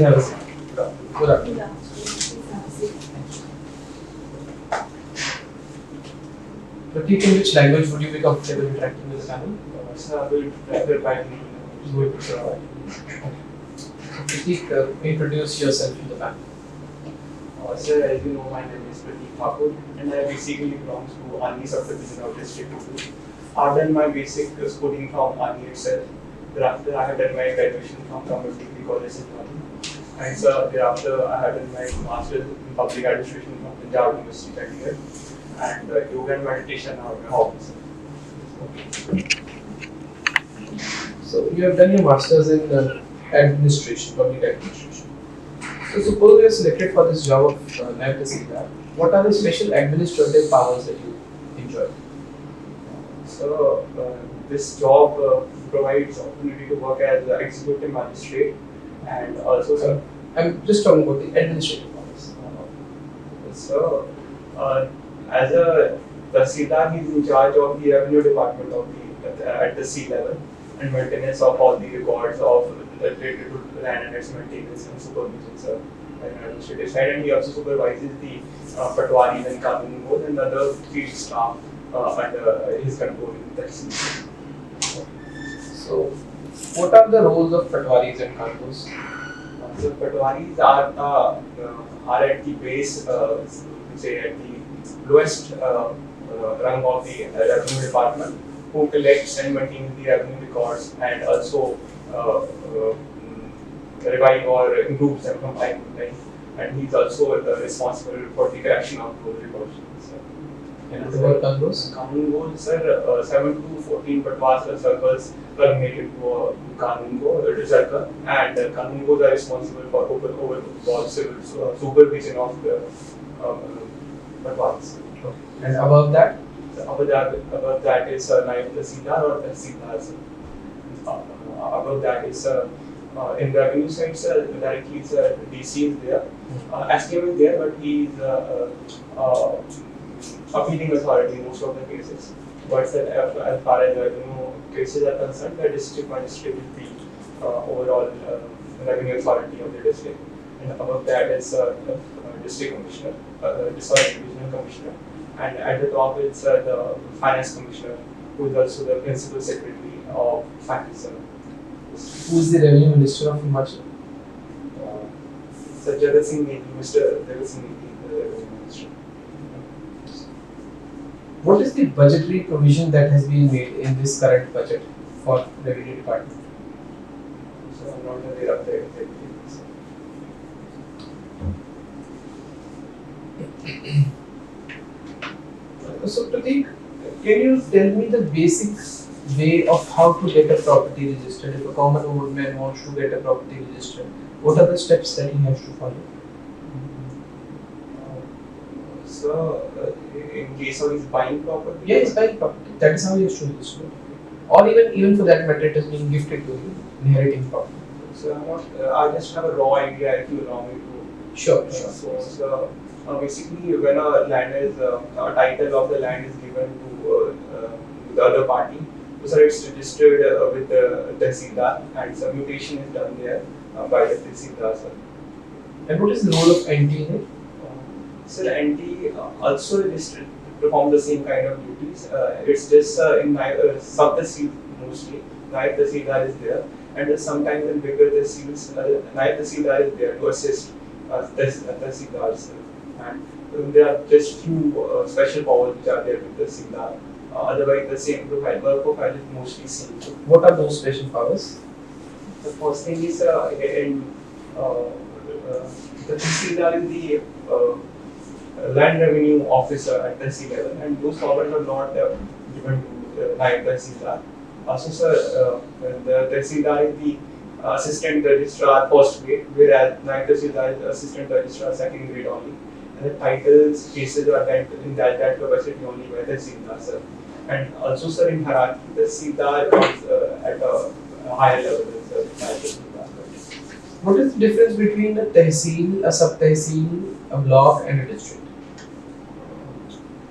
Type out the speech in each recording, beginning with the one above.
have a seat. Good afternoon. Prateek, in which language would you be comfortable interacting with the panel? Sir, I will prefer Python. Good. Prateek, introduce yourself to the panel. Sir, as you know, my name is Prateek Thakur, and I basically belong to Army Sub-Division District. I've done my basic schooling from Army itself. Thereafter, I have done my graduation from Government Degree College in Delhi. And so thereafter, I have done my master's in public administration from Punjab University, Chandigarh. And yoga and meditation are my hobbies. So you have done your masters in administration, public administration. So suppose you are selected for this job of NAIB Tahsildar. What are the special administrative powers that you enjoy? So this job provides opportunity to work as an executive magistrate, and also sir. I'm just talking about the administrative powers. So as a Tahsildar, he is in charge of the revenue department of at the sea level and maintenance of all the records of related to land and its maintenance and supervision, sir. And administrative side, and he also supervises the patwaris and kanun and other field staff under his control in that sea. So, what are the roles of patwaris and kanus? So patwaris are at the base, say at the lowest rung of the revenue department, who collects and maintains the revenue records and also revive or improves them from time to time. And he's also responsible for the correction of those records. And what about kanus? Kanun sir, 7 to 14 patwas circles culminated to Kanun circle, and Kanun are responsible for overall civil supervision of the patwas. And above that? Above that is NAIB Tahsildar or Tahsildar. Above that is in the revenue side, directly DC is there. SCO is there, but he is appealing authority in most of the cases. But as far as revenue cases are concerned, the district magistrate is the overall revenue authority of the district. And above that is district commissioner, divisional commissioner. And at the top it's the finance commissioner, who is also the principal secretary of finance. Who is the revenue minister of Himachal? Mr. Jagat Singh Negi, the revenue minister. What is the budgetary provision that has been made in this current budget for revenue department? So I'm not aware of the So Prateek, can you tell me the basic way of how to get a property registered? If a common woodman wants to get a property registered, what are the steps that he has to follow? So in case of his buying property? Yeah, he's buying property. That is how he has to register. Or even for that matter, it is being gifted to him, inheriting property. So I just have a raw idea if you allow me to. Sure. So basically, when a land is a title of the land is given to the other party, so it's registered with the Tahsildar, and some mutation is done there by the Tahsildar. And what is the role of NT in it? So the NT also registered perform the same kind of duties. It's just in sub-Tahsil mostly. NAIB Tahsildar is there, and sometimes in bigger Tahsils, NAIB Tahsildar is there to assist Tahsildars. And there are just few special powers which are there with Tahsildar. Otherwise, the same work profile is mostly same. What are those special powers? The first thing is the Tahsildar is the land revenue officer at Tahsil level, and those powers are not given to NAIB Tahsildar. So, sir, the Tahsildar is the assistant registrar first grade, whereas NAIB Tahsildar is assistant registrar second grade only. And the titles, cases are dealt in that capacity only by Tahsildar, sir. And also, sir, in hierarchy, Tahsildar is at a higher level than the NAIB Tahsildar. What is the difference between a tehsil, a sub-tehsil, a block, and a district?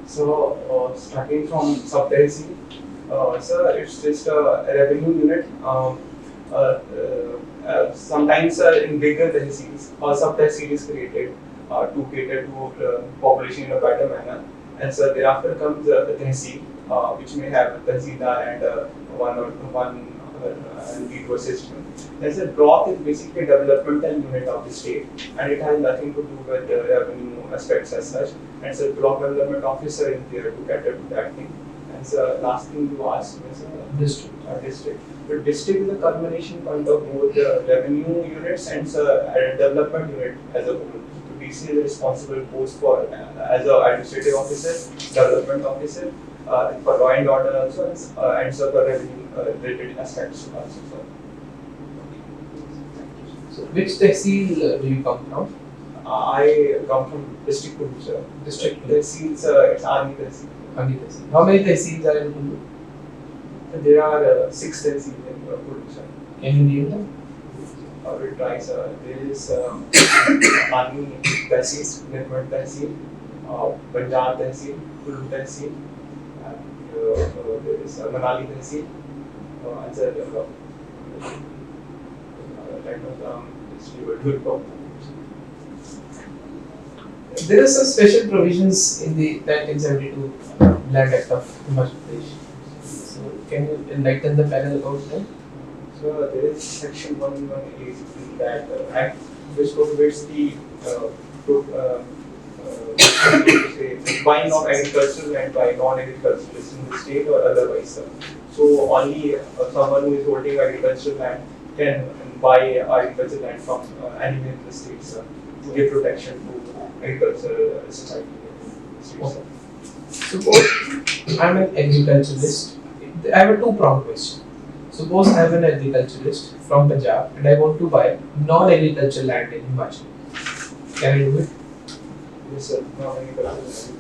So, starting from sub-tehsil, sir, it's just a revenue unit sometimes in bigger tehsils or sub-tehsils created to cater to population in a better manner. And so thereafter comes the tehsil, which may have a tehsildar and one lead to assist him. There's a block is basically a developmental unit of the state, and it has nothing to do with revenue aspects as such. And so block development officer is there to cater to that thing. And so last thing you asked is district. The district is a culmination point of both the revenue units and a development unit as a whole. So DC is a responsible post for as an administrative officer, development officer, for law and order also, and so for revenue related aspects also. So which tehsil do you come from? I come from district Kullu. District Tehsils, it's Army Tehsil. Army tehsil. How many tehsils are in Kullu? There are 6 tehsils in Kullu. Can you name them? We'll try. There is Army Tehsil, Nirmal Tehsil, Banjar Tehsil, Kullu Tehsil, and there is Manali Tehsil, There are some special provisions in the 1972 Land Act of Himachal Pradesh. So can you enlighten the panel about that? So there is section 118 in that act which prohibits the buying of agricultural land by non-agriculturalists in the state or otherwise. So only someone who is holding agricultural land can buy agricultural land from anywhere in the states to give protection to agricultural society. Okay. Suppose I am an agriculturalist. I have a two-pronged question. Suppose I am an agriculturalist from Punjab and I want to buy non-agricultural land in Himachal. Can I do it? Yes, sir. Non-agricultural.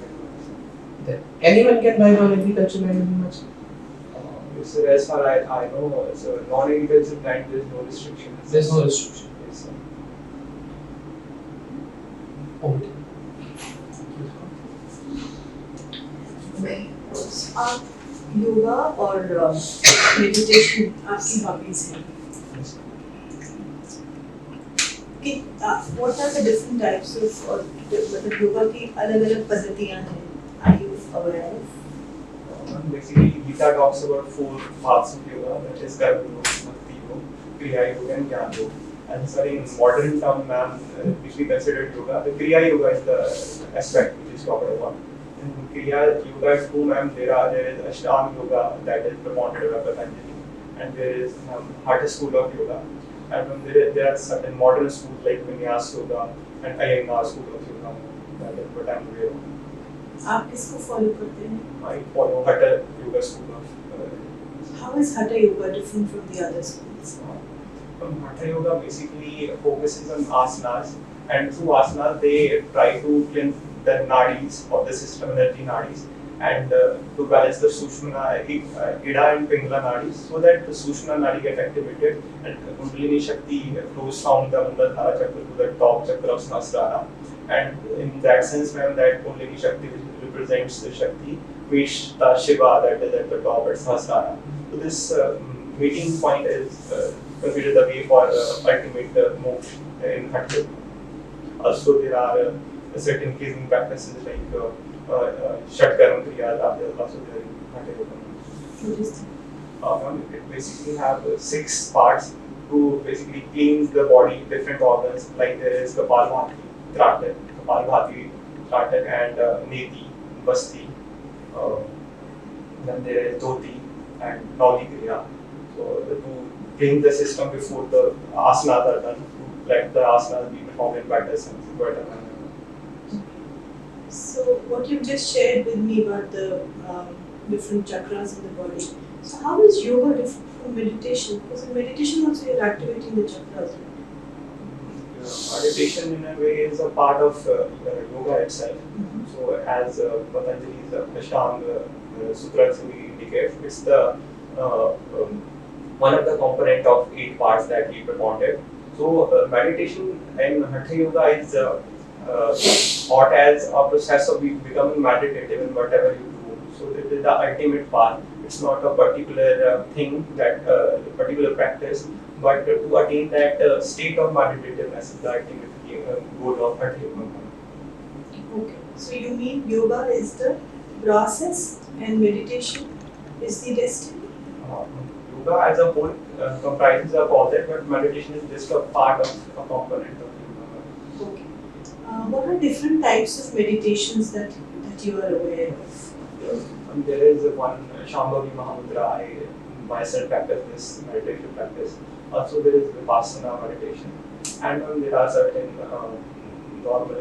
Then anyone can buy non-agricultural land in Himachal? Yes, sir. As far as I know, so non-agricultural land, there is no restriction. There is no restriction. Yes, sir. Okay. आप योगा और meditation आपकी hobbies हैं कि what are the different types of और मतलब yoga की अलग-अलग पद्धतियां हैं are you aware Basically, Gita talks about 4 paths of yoga, that is Karma Yoga, Bhakti Yoga, Kriya Yoga, and Jnana Yoga. And sorry, in modern term, which we consider yoga, the Kriya Yoga is the aspect which is talked about. In Kriya Yoga 2, there is Ashtanga Yoga that is propounded by Patanjali, and there is Hatha school of yoga, and there are certain modern schools like Vinyas Yoga and IAS school of yoga. That is what I am aware of. आप किसको follow करते हैं I follow Hatha Yoga school of. How is hatha yoga different from the other schools Hatha Yoga basically focuses on asanas, and through asanas they try to cleanse the nadis of the system, energy nadis, and to balance the Sushmna, Ida and Pingala nadis, so that the Sushmna nadi get activated and Kundalini Shakti flows from the Muladhara chakra to the top chakra of Sahasrara. And in that sense, that Kundalini Shakti, which represents the Shakti, meets the Shiva that is at the top at Sahasrara. So this meeting point is considered the way for ultimate moksha in Hatha. Also, there are certain cleansing practices like Shatkarma Kriyas are also there in Hatha Yoga. what is that It basically have 6 parts to basically cleanse the body, different organs, like there is Kapalbhati, Tratak, and Neti, Basti. Then there is Dhoti and Nauli Kriya. So to cleanse the system before the asanas are done, to let the asanas be performed in better manner. So what you just shared with me about the different chakras in the body. So how is yoga different from meditation? Because in meditation also you're activating the chakras. Meditation in a way is a part of yoga itself. So as Patanjali's Ashtanga Sutra actually indicates, it's the one of the component of 8 parts that he performed. So meditation in Hatha Yoga is thought as a process of becoming meditative in whatever you do. So it is the ultimate path. It's not a particular thing, that particular practice, but to attain that state of meditativeness is the ultimate goal of attainment. Okay. So you mean yoga is the process and meditation is the destiny? Yoga as a whole comprises of all that, but meditation is just a part of a component of yoga. Okay. What are different types of meditations that you are aware of? There is one Shambhavi Mahamudra. I myself practice this meditation practice. Also, there is Vipassana meditation, and there are certain normal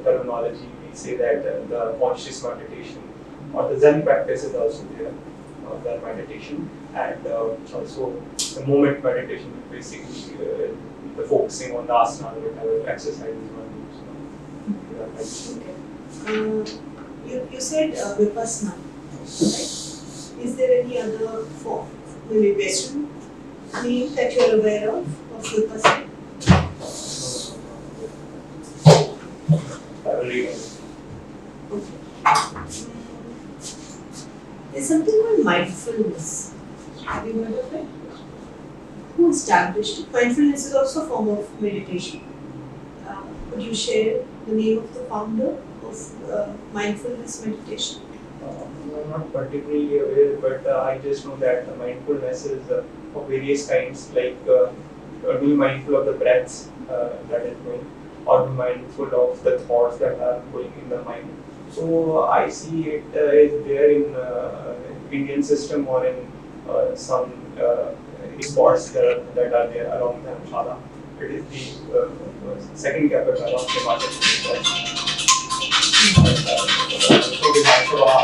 terminology. We say that the conscious meditation or the Zen practice is also there. Zen meditation, and also the moment meditation, basically the focusing on the asana, whatever exercises one does. Okay. You said Vipassana, right? Is there any other form, maybe Western name that you are aware of Vipassana? Really. Okay. There's something called mindfulness. Have you heard of it? Who established it? Mindfulness is also a form of meditation. Could you share the name of the founder of mindfulness meditation? I'm not particularly aware, but I just know that mindfulness is of various kinds, like being mindful of the breaths that is going, or be mindful of the thoughts that are going in the mind. So I see it is there in Indian system or in some spots that are there around Dharamshala. It is the second capital of Himachal Pradesh. So Vidhansabha,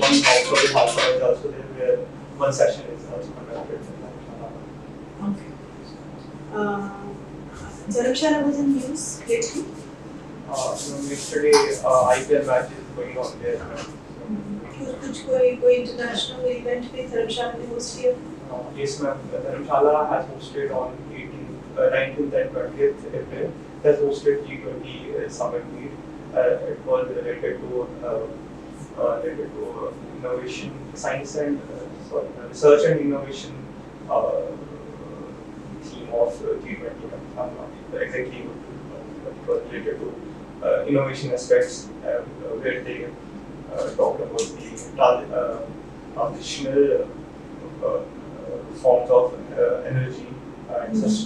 one house of Vidhansabha is also there, where one session is also conducted in Dharamshala. Okay. Dharamshala was in news lately. Yesterday, IPL match is going on there. कुछ कोई international event भी धर्मशाला ने host किया? Yes, ma'am. Dharamshala has hosted on 19th and 20th April. Has hosted G20 summit meet. It was related to innovation, science and research and innovation theme of G20. I'm not exactly what it was related to. Innovation aspects where they talked about the transitional forms of energy and such,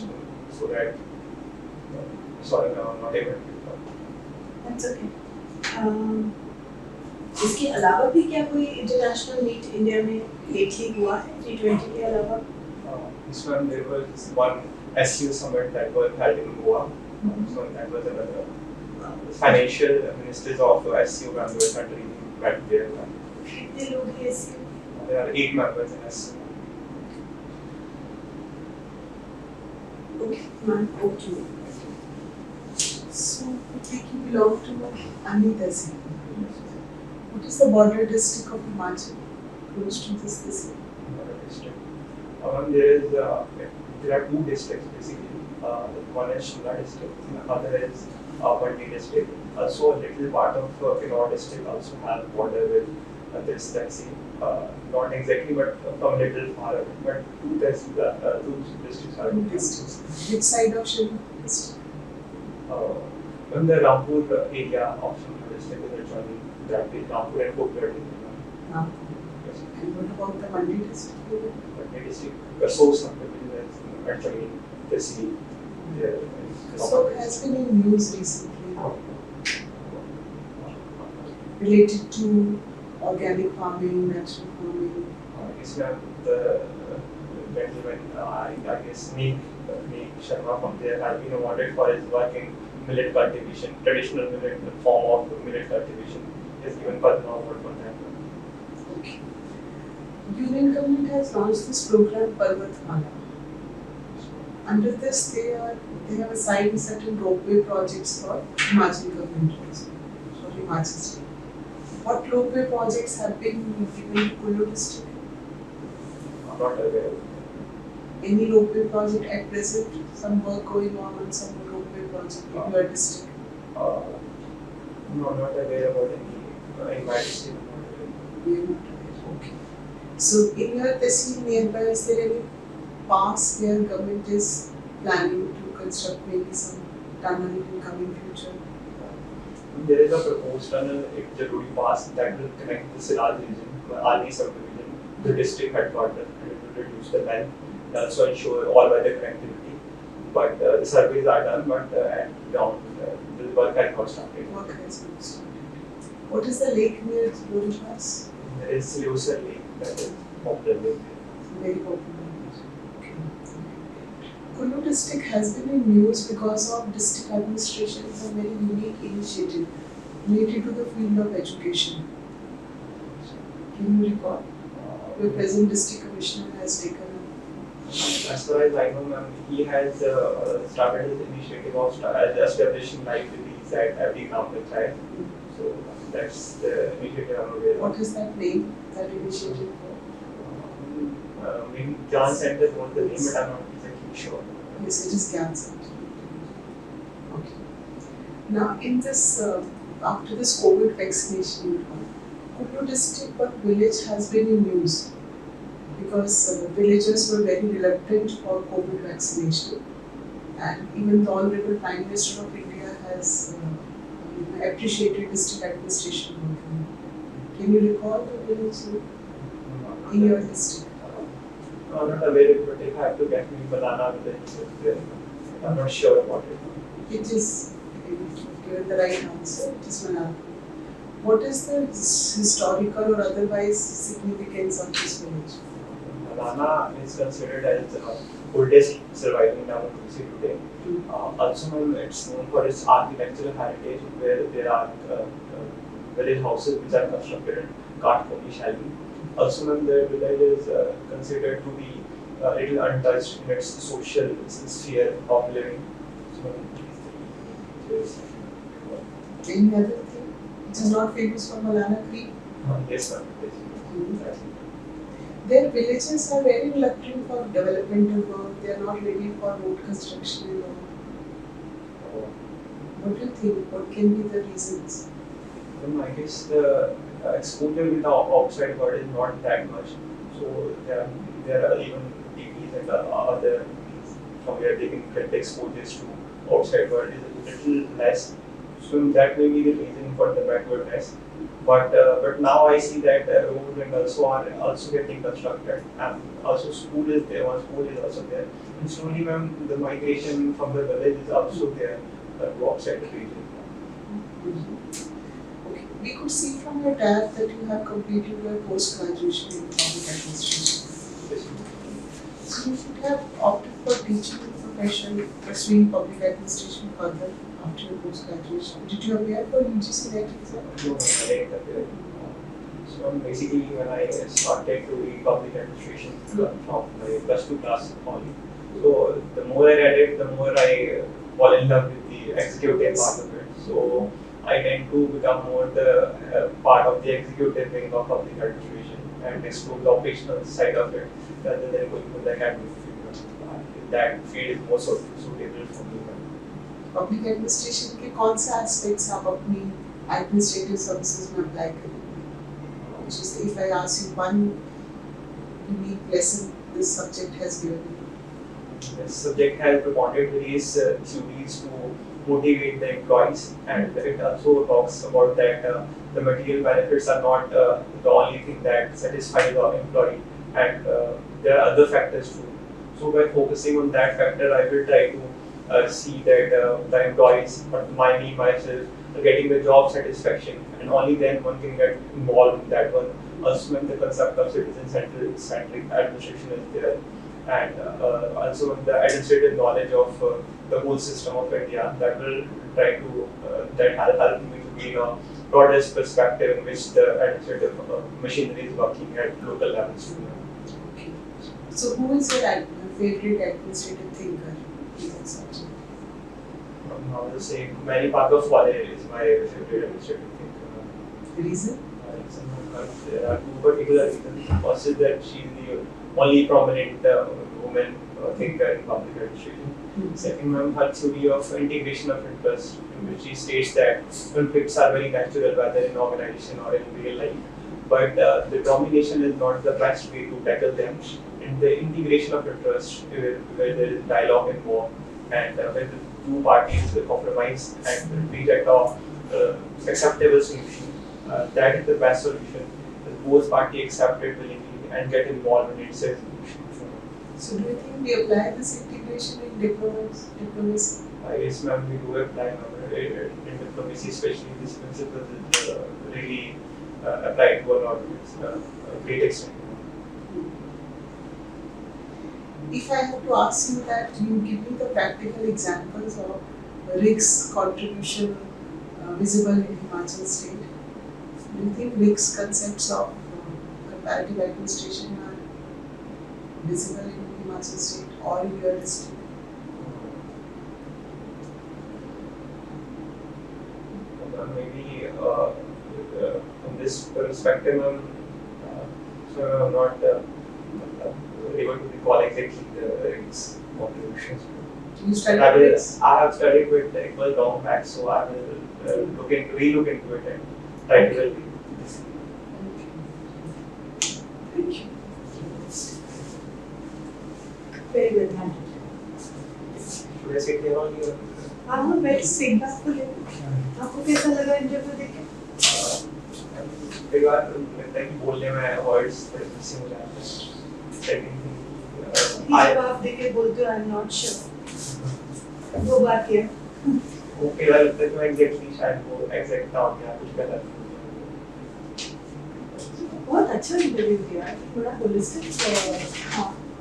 so that sorry, no, not able to. That's okay. इसके अलावा भी क्या कोई international meet India में lately हुआ है G20 के अलावा? This one there was one S.C.O summit that was held in Goa. So that was another. Financial ministers of S.C.O members country met there. कितने लोग हैं SCO? There are 8 members in S.C.O. Okay, ma'am, over to you. So, Prateek, you belong to IAS. What is the border district of Himachal close to this district? There are 2 districts basically. One is Shimla district, and the other is Mandi district. So a little part of Kinnaur district also has border with this taxi. Not exactly, but from a little far away. But 2 districts are 2 districts. Which side of Shimla district? In the Rampur area of Shimla district is adjoining that way, Rampur and Koppal. Yes. And what about the Mandi district? Mandi district, the source of the business actually the city. So it has been in news recently related to organic farming, natural farming. Yes, ma'am. The gentleman, I guess, Neek Sharma from there has been awarded for his work in millet cultivation, traditional millet form of millet cultivation. He is given Padma Award for that. Okay. Union government has launched this program Parvatmala. Under this, they have assigned certain ropeway projects for Himachal government also, for Himachal state. What ropeway projects have been given to Kullu district? I'm not aware. Any ropeway project at present? Some work going on some ropeway project in your district? No, not aware about any in my district. You are not aware. Okay. So in your tehsil nearby, is there any pass where government is planning to construct maybe some tunnel in coming future? There is a proposed tunnel at Jaruri Pass that will connect the Siraj region, Army subdivision, the district headquarters, and it will reduce the length and also ensure all weather connectivity. But the surveys are done, but at ground, the work has not started. Work has not started. What is the lake near Jaruri Pass? There is Leosar Lake that is popular lake. Very popular. Kullu district has been in news because of district administration's a very unique initiative related to the field of education. Can you recall? Your present district commissioner has taken As far as I know, ma'am, he has started his initiative of establishing libraries at every gram panchayat. So that's the initiative I'm aware of. What is that name, that initiative for? Maybe John Center was the name, but I'm not exactly sure. Yes, it is Gyan Center. Okay. Now, in this, after this COVID vaccination, Kullu district, but village has been in news because villagers were very reluctant for COVID vaccination, and even the Honorable Prime Minister of India has appreciated district administration working. Can you recall the village in your district? I'm not aware of it, but if I have to get me banana village, I'm not sure about it. It is, given the right answer, it is Manapur. What is the historical or otherwise significance of this village? Malana is considered as the oldest surviving democracy today. Also, it's known for its architectural heritage, where there are village houses which are constructed in Kathkoli Shalli. Also, the village is considered to be a little untouched in its social sphere of living. So, Any other thing? It is not famous for Malana Creek. yes, ma'am. Yes. Their villages are very reluctant for developmental work. They are not ready for road construction and all. What do you think? What can be the reasons? I guess the exposure with the outside world is not that much. So there are even TVs and other means from where they can get the exposures to outside world is a little less. So that may be the reason for the backwardness. But now I see that roads and also are also getting constructed, and also school is there. One school is also there, and slowly, ma'am, the migration from the village is also there to outside the region. Okay. We could see from your dad that you have completed your post-graduation in public administration. So you should have opted for teaching profession, pursuing public administration further after your post-graduation. Did you appear for UGC NET exam? No, I didn't appear. So basically, when I started to read public administration from my plus 2 class only, so the more I read it, the more I fall in love with the executive part of it. So I tend to become more the part of the executive wing of public administration and explore the operational side of it rather than going to the academic field. That field is more suitable for me. Public administration के कौन से aspects आप अपनी administrative services में apply करेंगे? Just if I ask you one unique lesson this subject has given you. This subject has promoted various theories to motivate the employees, and it also talks about that the material benefits are not the only thing that satisfies the employee, and there are other factors too. So by focusing on that factor, I will try to see that the employees, myself, are getting the job satisfaction, and only then one can get involved in that one. Also, when the concept of citizen-centric administration is there, and also the administrative knowledge of the whole system of India, that will try to that help me to gain a broader perspective in which the administrative machinery is working at local levels. Okay. So who is your favorite administrative thinker in that subject? I will say Mary Parker Wale is my favorite administrative thinker. The reason? There are two particular reasons. First is that she is the only prominent woman thinker in public administration. Second, her theory of integration of interest, in which she states that conflicts are very natural, whether in organization or in real life. But the domination is not the best way to tackle them, in the integration of interest, where there is dialogue involved, and when the two parties compromise and reach at a acceptable solution, that is the best solution. Both parties accept it willingly and get involved in its solution. So do you think we apply this integration in diplomacy? Yes, ma'am, we do apply in diplomacy, especially this principle is really applied to a great extent. If I have to ask you that, you give me the practical examples of RIC's contribution visible in Himachal state. Do you think RIC's concepts of comparative administration are visible in Himachal state or in your district? Maybe from this perspective, so I'm not able to recall exactly its contributions. You studied RIC's? I have studied with Iqbal long back, so I will relook into it and try to help you. Thank you. Very well handled. Should I sit here on your? हाँ बैठ feedback को ले आपको कैसा लगा interview देके? कई बार लगता है कि बोलने में वर्ड्स थोड़े मिसिंग हो जाते हैं। सेकंड जवाब देके बोलते हो आई एम नॉट श्योर वो बात है वो कई बार लगता है कि मैं एग्जैक्टली शायद वो एग्जैक्ट ना हो गया कुछ गलत हो गया। बहुत अच्छा इंटरव्यू किया बड़ा holistic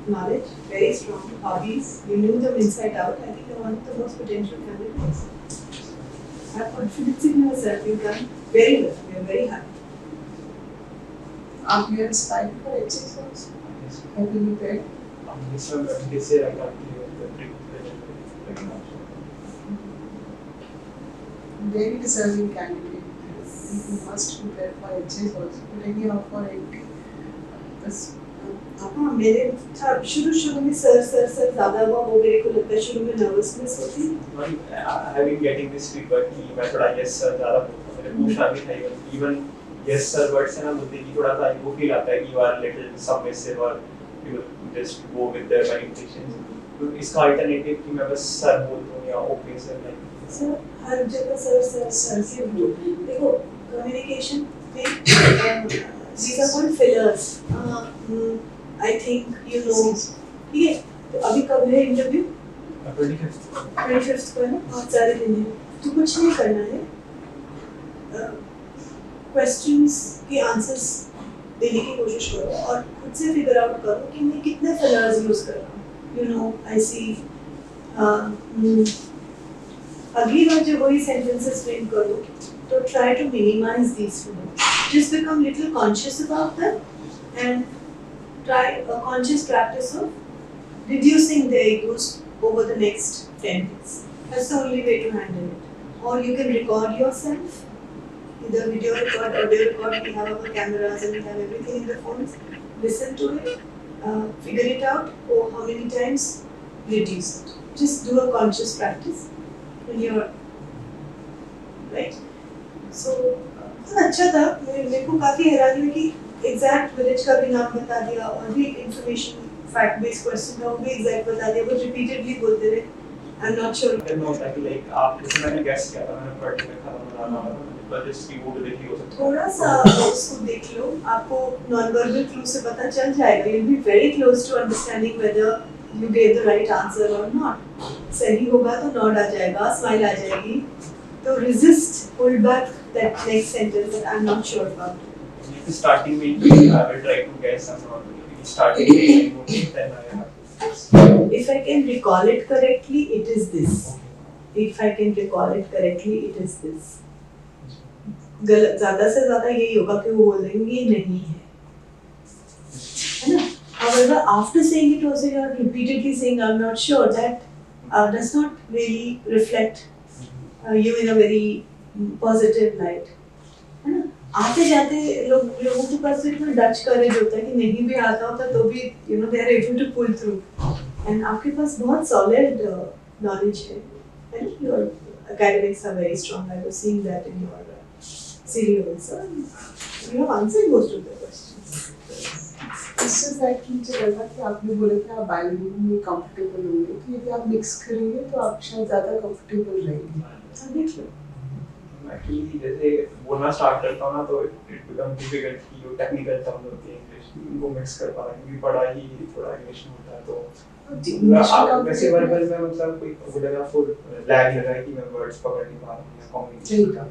knowledge, very strong hobbies. You knew them inside out. I think you're one of the most potential candidates. Have confidence in yourself. You've done very well. We are very happy. Are you inspired for HSS also? Yes. Have you prepared? This one, this year I got the pre Very deserving candidate. You must prepare for HSS also. But anyhow, for NT, this. हाँ मेरे था शुरू में sir ज़्यादा हुआ वो मेरे को लगता है शुरू में नर्वसनेस होती I have been getting this feedback कि मैं थोड़ा yes sir ज़्यादा बोलता हूँ। मेरे पूछना भी था even yes sir words से ना बोलते कि थोड़ा सा वो feel आता है कि you are little submissive or you just go with the manipulations। तो इसका alternative कि मैं बस sir बोलता हूँ या okay sir like। सर हर जगह सर के देखो communication में these are called fillers। I think you know ठीक है तो अभी कब है इंटरव्यू 25th को है ना बहुत सारे दिन हैं तो कुछ नहीं करना है क्वेश्चंस के आंसर्स देने की कोशिश करो और खुद से फिगर आउट करो कि मैं कितने फिलर्स यूज कर रहा हूँ यू नो आई सी अगली बार जब वही सेंटेंसेस फ्रेम करो तो try to minimise these fillers just become little conscious about that and try a conscious practice of reducing the egos over the next 10 days. That's the only way to handle it. Or you can record yourself, either video record, audio record, we have our cameras and we have everything in the phones. Listen to it, figure it out, or how many times, reduce it. Just do a conscious practice when you're, right? So, अच्छा था, मेरे को काफ़ी हैरानी हुई कि exact village का भी नाम बता दिया और भी इंफॉर्मेशन फैक्ट बेस्ड क्वेश्चन था वो भी एग्जैक्ट बता दिया वो रिपीटेडली बोलते रहे आई एम नॉट श्योर मैं होता है कि लाइक आप जैसे मैंने गेस किया था मैंने पर्टिकुलर खाना बनाना था पर जस्ट की वो डायरेक्टली हो सकता है थोड़ा सा उसको देख लो आपको नॉन वर्बल क्लू से पता चल जाएगा you will be very close to understanding whether you gave the right answer और नॉट सही होगा तो नॉड आ जाएगा स्माइल आ जाएगी तो resist hold back that next sentence that I am not sure about starting me I will try to guess and not starting me then I have if I can recall it correctly it is this if I can recall it correctly it is this गलत ज़्यादा से ज़्यादा यही होगा कि वो बोल देंगे नहीं है ना however after saying it also you are repeatedly saying I'm not sure that does not really reflect you in a very positive light है ना आते जाते लोगों के पास इतना डच करेज होता है कि नहीं भी आता होता तो भी you know they are able to pull through and आपके पास बहुत सॉलिड नॉलेज है your academics are very strong I was seeing that in your CV also you have answered most of the questions This just that कि मुझे लगा कि आपने बोला कि आप बायोलॉजी में कंफर्टेबल होंगे, तो यदि आप मिक्स करेंगे तो आप शायद ज़्यादा कंफर्टेबल रहेंगे। एक्चुअली जैसे बोलना स्टार्ट करता हूँ ना तो इट बिकम डिफिकल्ट कि जो टेक्निकल टर्म्स होती है इंग्लिश उनको मिक्स कर पाना, क्योंकि पढ़ा ही थोड़ा इंग्लिश में होता है। तो आप वैसे वर्बल में मतलब कोई वजह आपको लैग लगा है कि मैं वर्ड्स पकड़ नहीं पा रहा हूँ या कम्युनिकेशन कर रहा हूँ?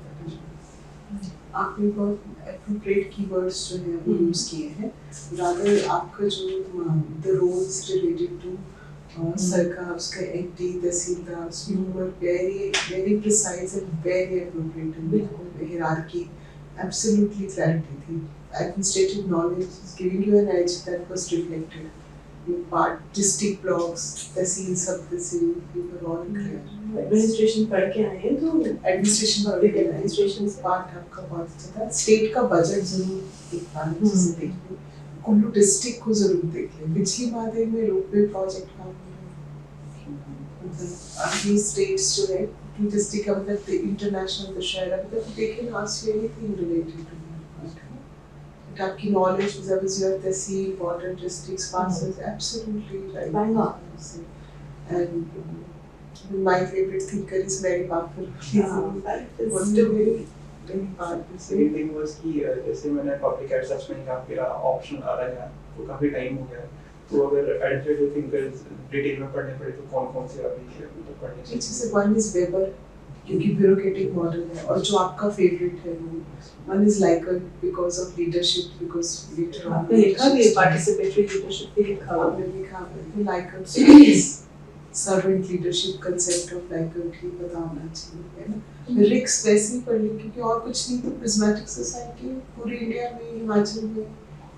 आपने बहुत एप्रोप्रिएट कीवर्ड्स जो है वो यूज़ किए हैं। रादर आपका जो द रोल्स रिलेटेड टू सरकार, उसका MD, tehsildar, you were very precise and very appropriate and बिल्कुल हायरार्की, एब्सोल्युटली क्लैरिटी थी। Administrative knowledge is giving you an edge that was reflected. You part district blocks, तहसील, सब तहसील, you were all clear. Administration पढ़ के आए हैं तो administration से part आपका बहुत अच्छा था। स्टेट का बजट जरूर एक बार जैसे देख लें, कुल्लू डिस्ट्रिक्ट को जरूर देख लें। पिछली बार में रोपवे प्रोजेक्ट का मतलब अभी स्टेट्स जो है टू डिस्ट्रिक्ट का मतलब इंटरनेशनल दशहरा मतलब they can ask you anything related to that. आपकी knowledge was your tehsil, border districts, passes absolutely right. Bang on. And my favorite thinker is Mary Buffett. Second thing was कि जैसे मैंने public adjustment का मेरा option आ रहा है तो काफी टाइम हो गया, तो अगर एडजस्टेड थिंकर्स डिटेल में पढ़ने पड़े तो कौन-कौन से अभी मतलब पढ़ने चाहिए? जैसे one is Weber क्योंकि ब्यूरोक्रेटिक मॉडल है, और जो आपका फेवरेट है वो one is Lycan because of leadership, because later on आपने लिखा भी है पार्टिसिपेटरी लीडरशिप भी लिखा हुआ है। लिखा है Lycan servant leadership concept of Lycan की पता होना चाहिए, है ना। रिक्स वैसे ही पढ़ ली क्योंकि और कुछ नहीं, तो प्रिज्मेटिक सोसाइटी पूरी इंडिया में, हिमाचल में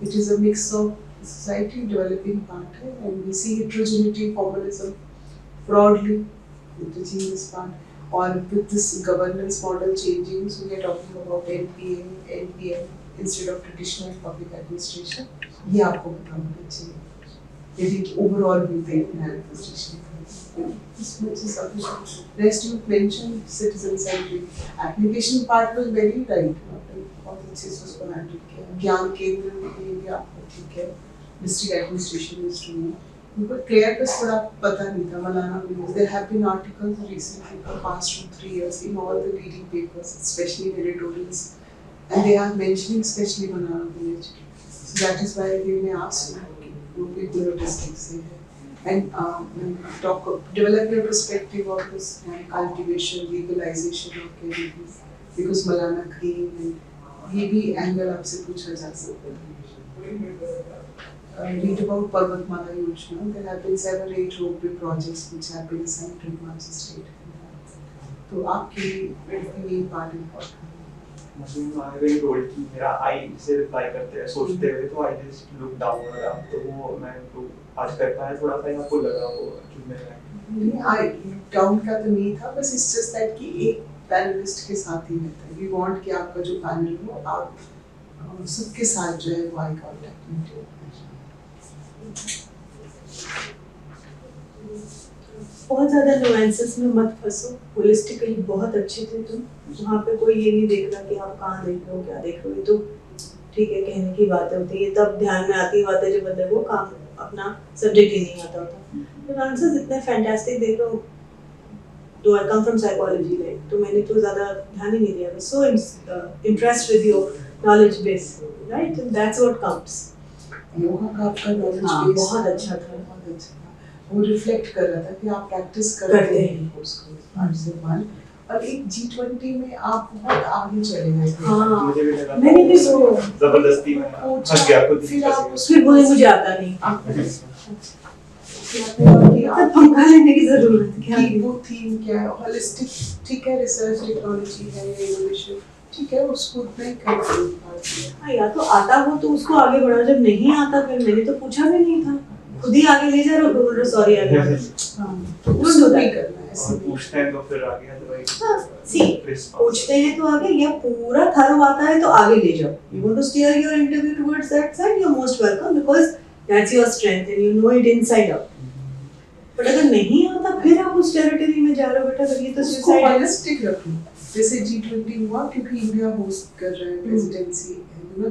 it is a mix of society, developing part है, and we see heterogeneity, formalism, broadly heterogeneous part. Or with this governance model changing, so we are talking about NPM instead of traditional public administration. ये आपको पता होना चाहिए यदि overall भी देखना है administration। This much is sufficient. Rest you mentioned citizen centric. Application part was very right. बहुत अच्छे से उसको handle किया। ज्ञान केंद्र में भी आपको ठीक है। District administration is doing. But clear थोड़ा पता नहीं था Malana village. There have been articles recently for past 2-3 years in all the leading papers, especially in editorials, and they are mentioning especially Malana village. So that is why they may ask you, वो भी Bureau district से है, and develop your perspective of this cultivation, legalization of cannabis, because Malana green and ये भी angle आपसे पूछा जा सकता है। Read about Parvatmala Yojana. There have been 7-8 ropeway projects which have been assigned to Himachal State. तो आपके ये part important है। मुझे आई वेरी टोल्ड कि मेरा आई से रिप्लाई करते हैं सोचते हुए, तो आई जस्ट लुक डाउन लगा, तो वो मैं तो आज कर पाया थोड़ा सा, आपको लगा वो कि मेरा नहीं, आई डाउन का तो नहीं था, बस इट्स जस्ट दैट कि एक पैनलिस्ट के साथ ही रहता है। वी वांट कि आपका जो पैनल हो आप सबके साथ जो है वो आई कांटेक्ट मेंटेन। बहुत ज़्यादा नुएंसेस में मत फंसो, होलिस्टिकली बहुत अच्छे थे तुम, वहाँ पे कोई ये नहीं देख रहा कि आप कहाँ देख रहे हो, क्या देख रहे हो, तो ठीक है कहने की बातें होती है, तब ध्यान में आती बातें जब बंदे को काम अपना सब्जेक्ट ही नहीं आता होता। तो आंसर्स इतने फैंटास्टिक देख रहे हो, तो आई कम फ्रॉम साइकोलॉजी लाइक, तो मैंने तो ज़्यादा ध्यान ही नहीं दिया, बस so impressed with your knowledge base, right, that's what counts. Yoga का आपका नॉलेज बेस बहुत अच्छा था, बहुत अच्छा था। वो रिफ्लेक्ट कर रहा था कि आप प्रैक्टिस करते हैं उसको आज से मान, और एक G20 में आप बहुत आगे चले गए थे। हाँ, मुझे भी लगा मैंने भी सो जबरदस्ती में फंस गया खुद, फिर आप फिर बोले मुझे आता नहीं, आप पंखा लेने की जरूरत क्या कि वो थीम क्या है, होलिस्टिक ठीक है, रिसर्च टेक्नोलॉजी है, इनोवेशन ठीक है, उसको उतना ही करते हाँ, या तो आता हो तो उसको आगे बढ़ाओ, जब नहीं आता फिर मैंने तो पूछा भी नहीं था, खुद ही आगे ले जा रहे हो, बोल रहे सॉरी आगे तो उसको नहीं करना है ऐसे पूछते हैं तो फिर आगे है, पूछते हैं तो आगे, या पूरा थरो आता है तो आगे ले जाओ। You want to steer your interview towards that side, you're most welcome because that's your strength and you know it inside out. But अगर नहीं आता फिर आप उस टेरिटरी में जा रहे हो बेटा, फिर ये तो सुसाइड है। होलिस्टिक रखो, जैसे G20 हुआ क्योंकि इंडिया होस्ट कर रहा है presidency,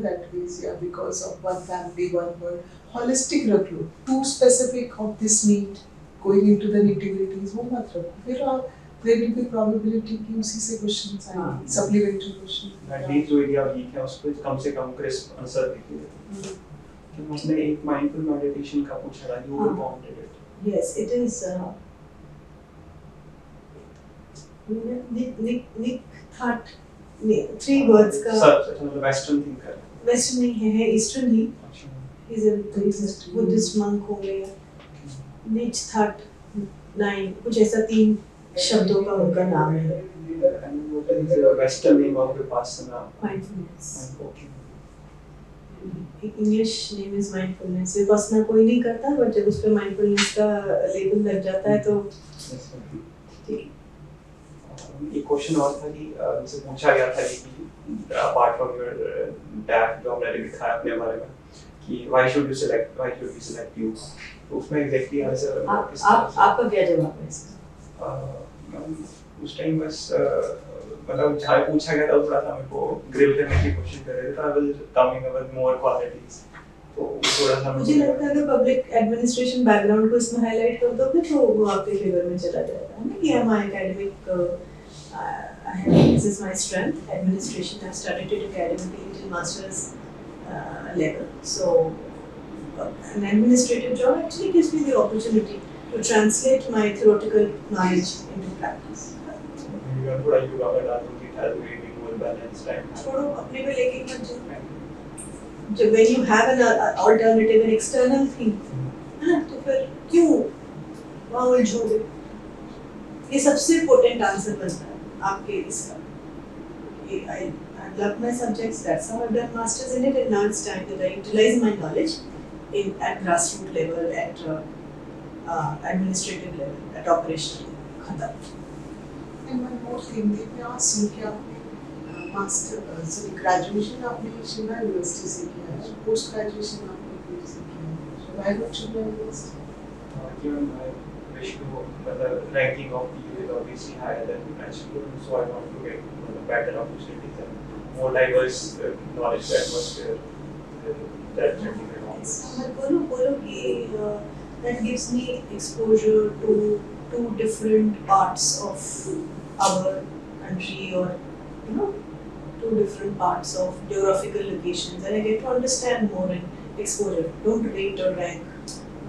that ways, yeah, because of one family, one word, holistic रख लो, too specific of this need, going into the nitty-gritties, वो मत रखो, फिर आप there will be probability कि उसी से questions आएंगे, supplementary questions. That means जो एरिया वीक है उस पर कम से कम क्रिस्प आंसर दीजिए. कि हमने एक mindful meditation का पूछा था, you prompted it. Yes, it is. Nick thought 3 words का. सर मतलब वेस्टर्न थिंकर. वेस्टर्न नहीं है, eastern he. He's a Buddhist monk हो गया. Nick thought 9 कुछ ऐसा 3 शब्दों का उनका नाम है. Western name of Vipassana. Mindfulness. English name is mindfulness. Vipassana कोई नहीं करता, बट जब उस पे mindfulness का लेबल लग जाता है तो ठीक. एक क्वेश्चन और था कि मुझसे पूछा गया था कि अपार्ट फ्रॉम योर डैक जो हमने लिखा है अपने बारे में कि why should we select you, तो उसमें एग्जैक्टली आंसर आपका क्या जवाब है इसका? उस टाइम बस मतलब जहाँ पूछा गया था थोड़ा सा मेरे को ग्रिल करने की कोशिश कर रहे थे, I will coming up with more qualities, तो थोड़ा सा मुझे लगता है अगर पब्लिक एडमिनिस्ट्रेशन बैकग्राउंड को इसमें हाईलाइट कर दोगे तो वो आपके फेवर में चला जाएगा, है ना? कि हमारा academic this is my strength, administration. I've studied it academically till master's level. So an administrative job actually gives me the opportunity to translate my theoretical knowledge into practice. थोड़ा योगा का डाल दूँगी, हेल्थ में भी मोर बैलेंस टाइम. छोड़ो अपने पे लेके मत जाओ. जब when you have an alternative, an external thing, है ना, तो फिर क्यों वहाँ उलझोगे? ये सबसे पोटेंट आंसर बनता है आपके इसका. I love my subjects. That's how I've done masters in it, and now it's time that I utilize my knowledge at grassroots level, at administrative level, at operational level. खत्म. And one more thing, they ask you कि आपने master graduation आपने Shimla university से किया है, post graduation आपने कहीं से किया है. So why not Shimla university? Given my wish to, the ranking of PU is obviously higher than national, so I want to get better opportunities and more diverse knowledge atmosphere that Chandigarh offers. बोलो कि that gives me exposure to 2 different parts of our country, or 2 different parts of geographical locations, and I get to understand more and exposure. Don't rate or rank.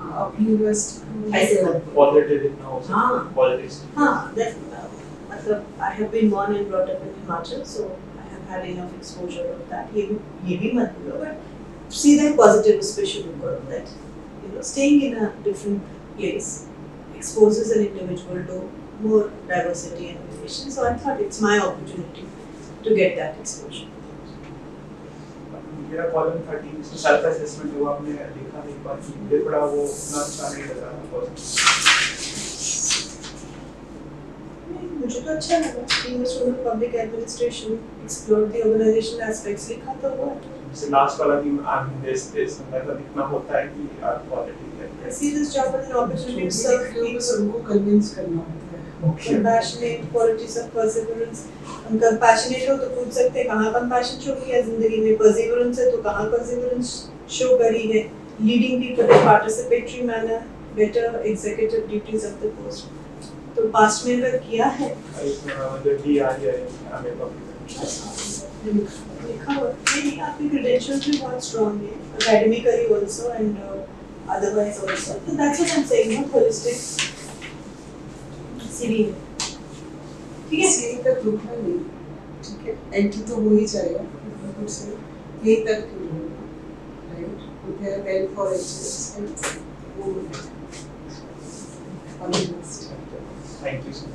अपनी university ऐसे मत. Politics now, politics. That मतलब I have been born and brought up in Himachal, so I have had enough exposure of that. ये भी मत बोलो, but सीधे positive उस पे शुरू करो. That staying in a different place exposes an individual to more diversity and innovation. So I thought it's my opportunity to get that exposure. मेरा कॉलम 13 इसमें सेल्फ असेसमेंट हुआ, आपने लिखा एक बार कि मुझे थोड़ा वो उतना अच्छा नहीं लगा मुझे तो अच्छा लगा कि मैं student public administration explore the organisational aspects लिखा तो हुआ. जैसे लास्ट वाला भी आई एम दिस मतलब लिखना होता है कि क्वालिटी है. See this job as an opportunity to serve people. उनको कन्विंस करना होता है. Compassionate, qualities of perseverance. हम compassionate हो तो पूछ सकते हैं कहाँ compassion शो किया जिंदगी में. Perseverance है तो कहाँ perseverance शो करी है. Leading people in participatory manner, better executive duties of the post. तो past में अगर किया है. जो डी आ गया है हमें पब्लिक लिखा हुआ. नहीं आपकी credentials भी बहुत strong है. Academically also and otherwise also. So that's what I'm saying. Not holistic. सीधी है. ठीक है. सीधी तक रुकना नहीं. ठीक है. एंट्री तो हो ही जाएगा. कुछ से यही तक क्यों होगा. Right. Prepare well for exams and go with it. All the best. Thank you so much.